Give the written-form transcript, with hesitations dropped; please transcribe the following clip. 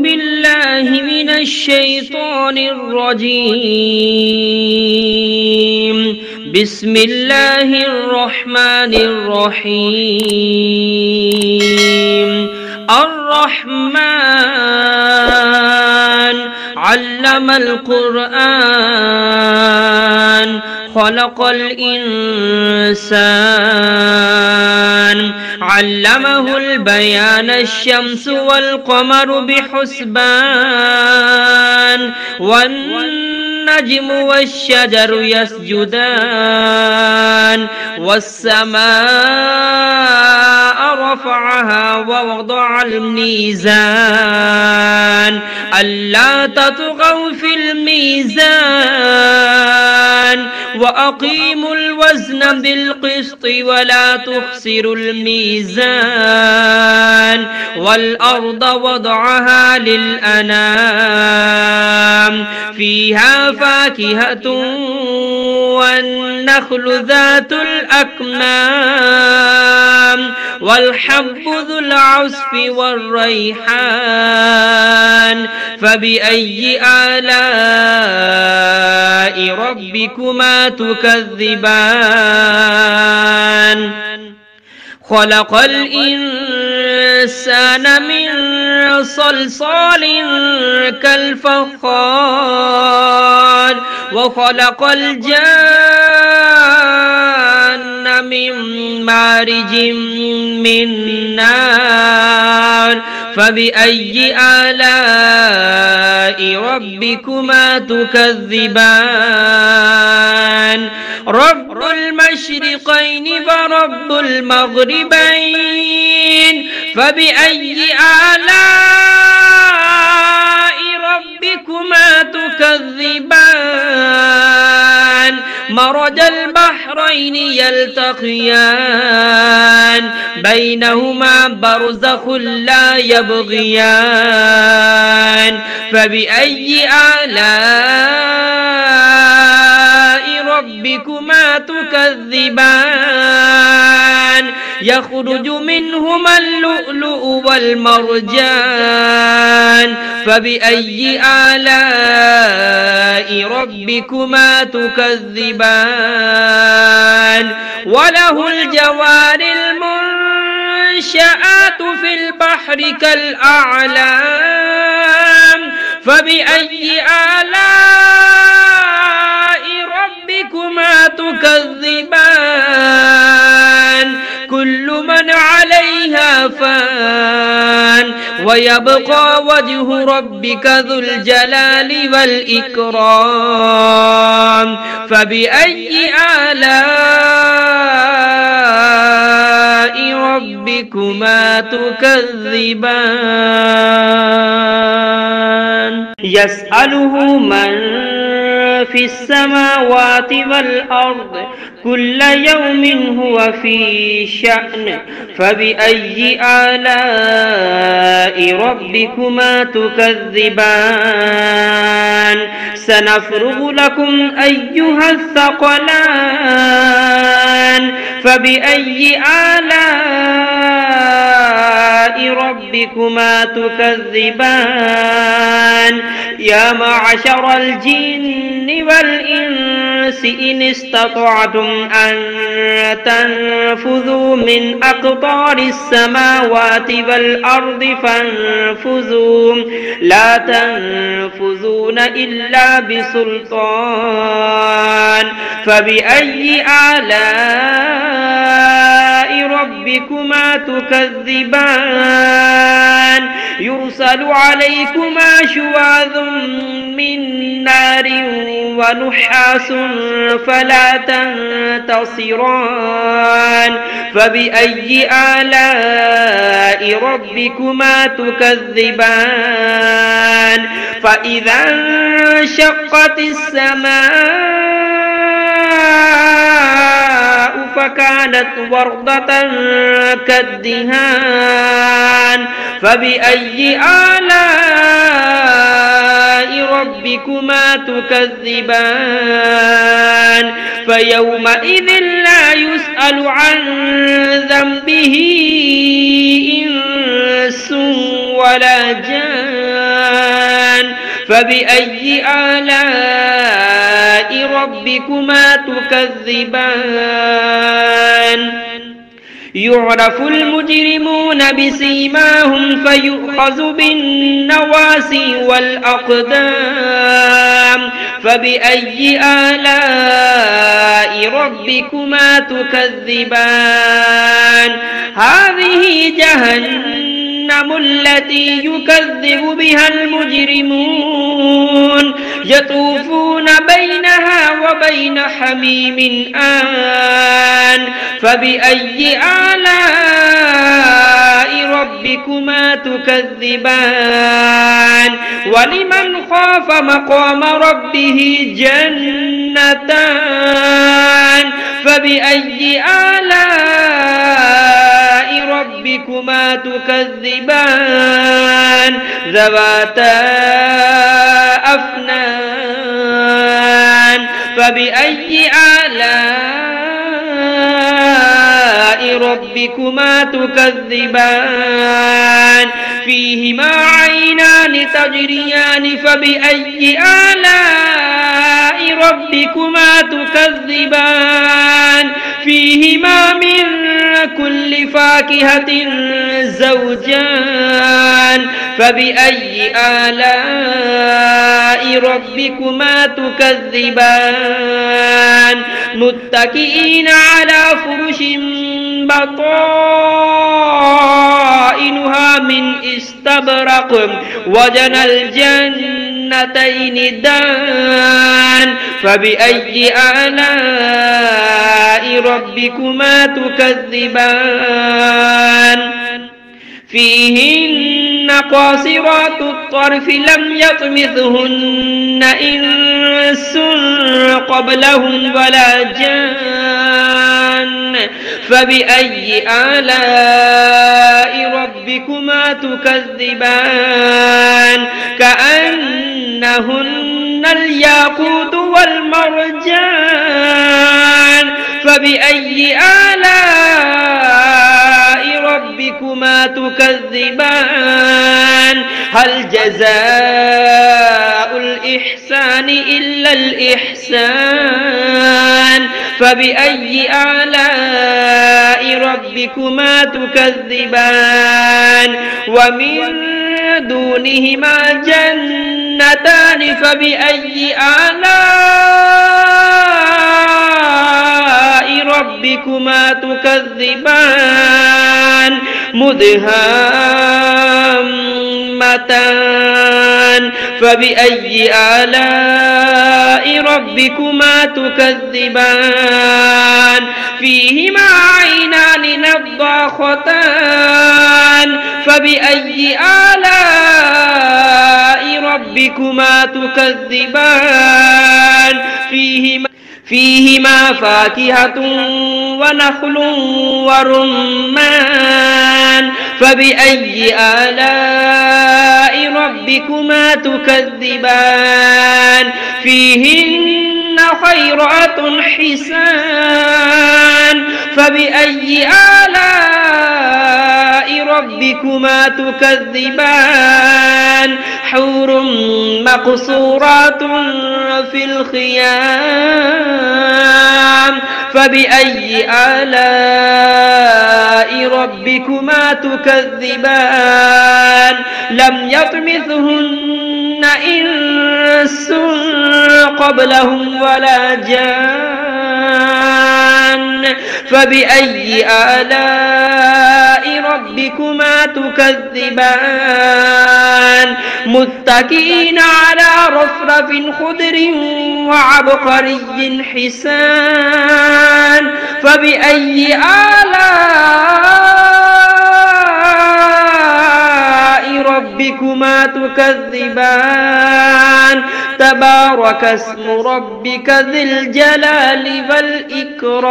بالله من الشيطان الرجيم. بسم الله الرحمن الرحيم. الرحمن علم القرآن خلق الإنسان علمه البيان الشمس والقمر بحسبان والنجم والشجر يسجدان والسماء رفعها ووضع الميزان ألا تطغوا في الميزان وأقيموا الوزن بالقسط ولا تخسروا الميزان والأرض وضعها للأنام فيها فاكهة والنخل ذات الأكمام والحب ذو العصف والريحان فبأي آلاء ربكما تكذبان خلق الإنسان من صلصال كالفخار وخلق الجان من مارج من نار فبأي آلاء ربكما تكذبان رب المشرقين ورب المغربين فبأي آلاء ربكما تكذبان مرج البحرين يلتقيان بينهما برزخ لا يبغيان فبأي آلاء ربكما تكذبان يخرج منهما اللؤلؤ والمرجان فبأي آلاء ربكما تكذبان وله الجوار المنشآت في البحر كالأعلام فبأي آلاء ربكما تكذبان كل من عليها فان ويبقى وجه ربك ذو الجلال والإكرام فبأي آلاء ربكما تكذبان يسأله من في السماوات والأرض كل يوم هو في شأن فبأي آلاء ربكما تكذبان سنفرغ لكم أيها الثقلان فبأي آلاء ربكما تكذبان يا معشر الجن والإنس إن استطعتم أن تنفذوا من أقطار السماوات والأرض فانفذوا لا تنفذون إلا بسلطان فبأي آلاء ربكما تكذبان يرسل عليكما شواظ من نار ونحاس فلا تنتصران فبأي آلاء ربكما تكذبان فإذا انشقت السماء فكانت وردة كالدهان فبأي آلاء ربكما تكذبان فيومئذ لا يسأل عن ذنبه إنس ولا جان فبأي آلاء ربكما تكذبان يعرف المجرمون بسيماهم فيؤخذ بالنواسي والأقدام فبأي آلاء ربكما تكذبان هذه جهنم التي يكذب بها المجرمون يطوفون بينها وبين حميم آن فبأي آلاء ربكما تكذبان ولمن خاف مقام ربه جنتان فبأي آلاء ربكما تكذبان ذواتا أفنان فبأي آلاء ربكما تكذبان فيهما عينان تجريان فبأي آلاء ربكما تكذبان فيهما من كل فاكهة زوجان فبأي آلاء ربكما تكذبان متكئين على فرش بطائنها من استبرق وجنى الجنتين دان فبأي آلاء ربكما تكذبان فيهن قاصرات الطرف لم يطمثهن إنس قبلهم ولا جان فبأي آلاء ربكما تكذبان كأنهن الياقوت والمرجان فبأي آلاء ربكما تكذبان هل جزاء الإحسان إلا الإحسان فبأي آلاء ربكما تكذبان ومن دونهما جنتان فبأي آلاء ربكما تكذبان مدهامتان فبأي آلاء ربكما تكذبان فيهما عينان نضاختان فبأي آلاء ربكما تكذبان فيهما فاكهة ونخل ورمان فبأي آلاء ربكما تكذبان فيهن خيرات حسان فبأي آلاء ربكما تكذبان حور مقصورات في الخيام فبأي آلاء ربكما تكذبان لم يطمثهن إنس قبلهم ولا جان فبأي آلاء ربكما تكذبان متكئين على رفرف خضر وعبقري حسان فبأي آلاء ربكما تكذبان تبارك اسم ربك ذي الجلال والإكرام.